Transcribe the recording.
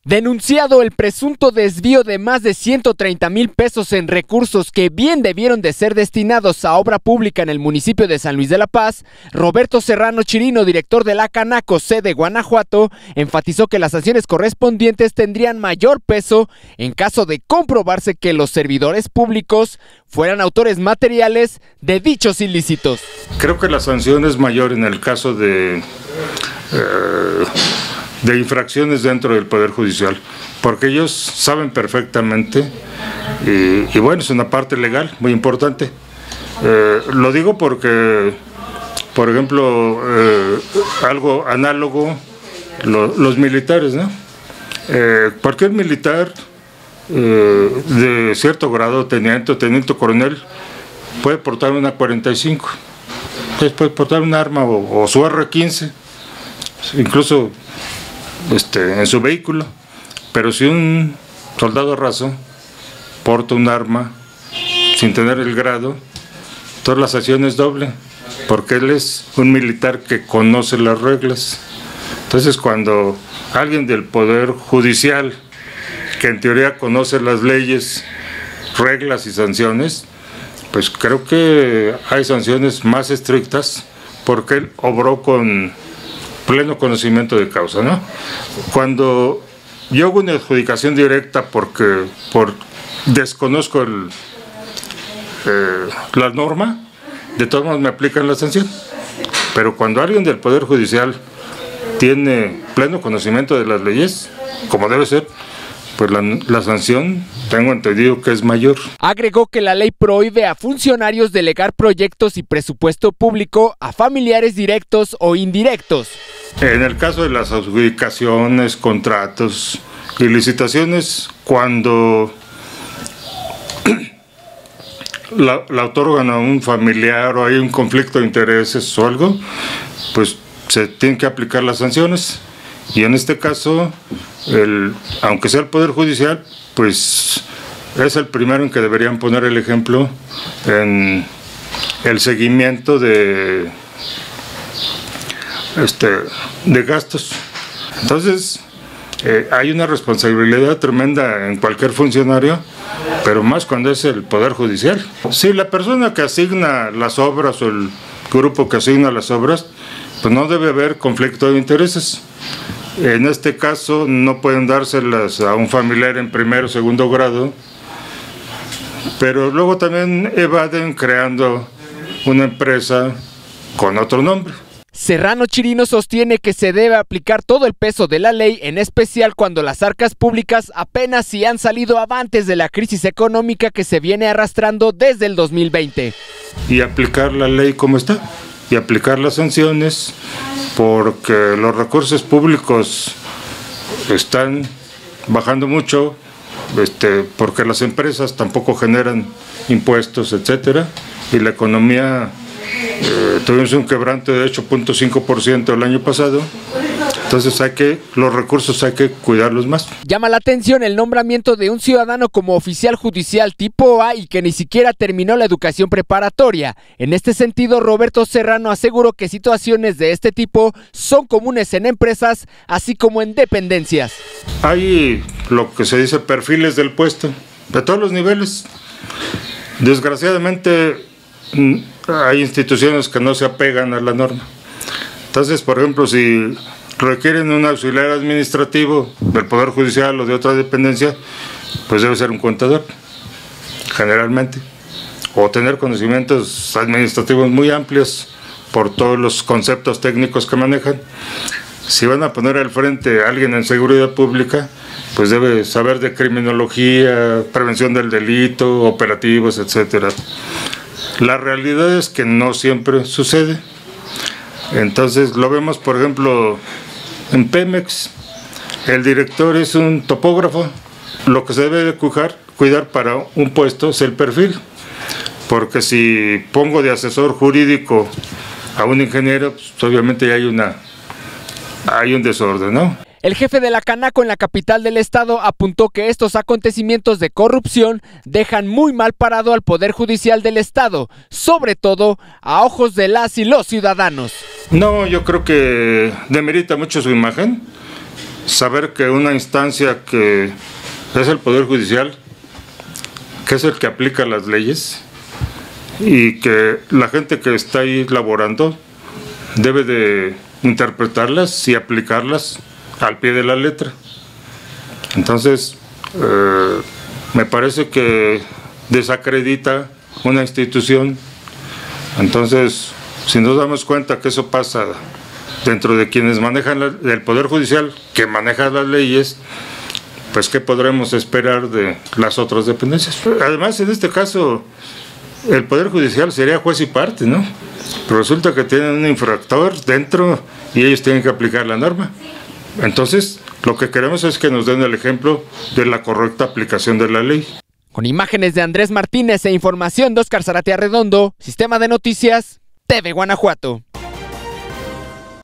Denunciado el presunto desvío de más de 130,000 pesos en recursos que bien debieron de ser destinados a obra pública en el municipio de San Luis de la Paz, Roberto Serrano Chirino, director de la Canaco, sede Guanajuato, enfatizó que las sanciones correspondientes tendrían mayor peso en caso de comprobarse que los servidores públicos fueran autores materiales de dichos ilícitos. Creo que la sanción es mayor en el caso de infracciones dentro del Poder Judicial, porque ellos saben perfectamente, y bueno, es una parte legal muy importante. Lo digo porque, por ejemplo, algo análogo, los militares, ¿no? Cualquier militar de cierto grado, teniente coronel, puede portar una 45, puede portar un arma o su R-15, incluso en su vehículo, pero si un soldado raso porta un arma sin tener el grado, toda la sanción es doble, porque él es un militar que conoce las reglas. Entonces, cuando alguien del Poder Judicial, que en teoría conoce las leyes, reglas y sanciones, pues creo que hay sanciones más estrictas, porque él obró con pleno conocimiento de causa, ¿no? Cuando yo hago una adjudicación directa por desconozco la norma, de todos modos me aplican la sanción. Pero cuando alguien del Poder Judicial tiene pleno conocimiento de las leyes, como debe ser, pues la sanción, tengo entendido que es mayor. Agregó que la ley prohíbe a funcionarios delegar proyectos y presupuesto público a familiares directos o indirectos. En el caso de las adjudicaciones, contratos y licitaciones, cuando la otorgan a un familiar o hay un conflicto de intereses o algo, pues se tienen que aplicar las sanciones. Y en este caso, aunque sea el Poder Judicial, pues es el primero en que deberían poner el ejemplo en el seguimiento de gastos. Entonces, hay una responsabilidad tremenda en cualquier funcionario, pero más cuando es el Poder Judicial. Si la persona que asigna las obras o el grupo que asigna las obras, pues no debe haber conflicto de intereses. En este caso no pueden dárselas a un familiar en primero o segundo grado, pero luego también evaden creando una empresa con otro nombre. Serrano Chirino sostiene que se debe aplicar todo el peso de la ley, en especial cuando las arcas públicas apenas si han salido avantes de la crisis económica que se viene arrastrando desde el 2020. Y aplicar la ley como está, y aplicar las sanciones, porque los recursos públicos están bajando mucho, porque las empresas tampoco generan impuestos, etcétera, y la economía tuvimos un quebranto de 8.5% el año pasado. Entonces los recursos hay que cuidarlos más. Llama la atención el nombramiento de un ciudadano como oficial judicial tipo A y que ni siquiera terminó la educación preparatoria. En este sentido, Roberto Serrano aseguró que situaciones de este tipo son comunes en empresas, así como en dependencias. Hay lo que se dice perfiles del puesto, de todos los niveles. Desgraciadamente, hay instituciones que no se apegan a la norma. Entonces, por ejemplo, si requieren un auxiliar administrativo del Poder Judicial o de otra dependencia, pues debe ser un contador, generalmente, o tener conocimientos administrativos muy amplios por todos los conceptos técnicos que manejan. Si van a poner al frente a alguien en seguridad pública, pues debe saber de criminología, prevención del delito, operativos, etcétera. La realidad es que no siempre sucede. Entonces lo vemos, por ejemplo, en Pemex, el director es un topógrafo. Lo que se debe de cuidar para un puesto es el perfil, porque si pongo de asesor jurídico a un ingeniero, pues obviamente hay un desorden, ¿no? El jefe de la Canaco en la capital del estado apuntó que estos acontecimientos de corrupción dejan muy mal parado al Poder Judicial del estado, sobre todo a ojos de las y los ciudadanos. No, yo creo que demerita mucho su imagen. saber que una instancia que es el Poder Judicial, que es el que aplica las leyes, y que la gente que está ahí laborando debe de interpretarlas y aplicarlas al pie de la letra. Entonces, me parece que desacredita una institución. Entonces, si nos damos cuenta que eso pasa dentro de quienes manejan el Poder Judicial, que maneja las leyes, pues ¿qué podremos esperar de las otras dependencias? Además, en este caso, el Poder Judicial sería juez y parte, ¿no? Pero resulta que tienen un infractor dentro y ellos tienen que aplicar la norma. Entonces, lo que queremos es que nos den el ejemplo de la correcta aplicación de la ley. Con imágenes de Andrés Martínez e información de Óscar Zaratea Redondo, Sistema de Noticias, TV Guanajuato.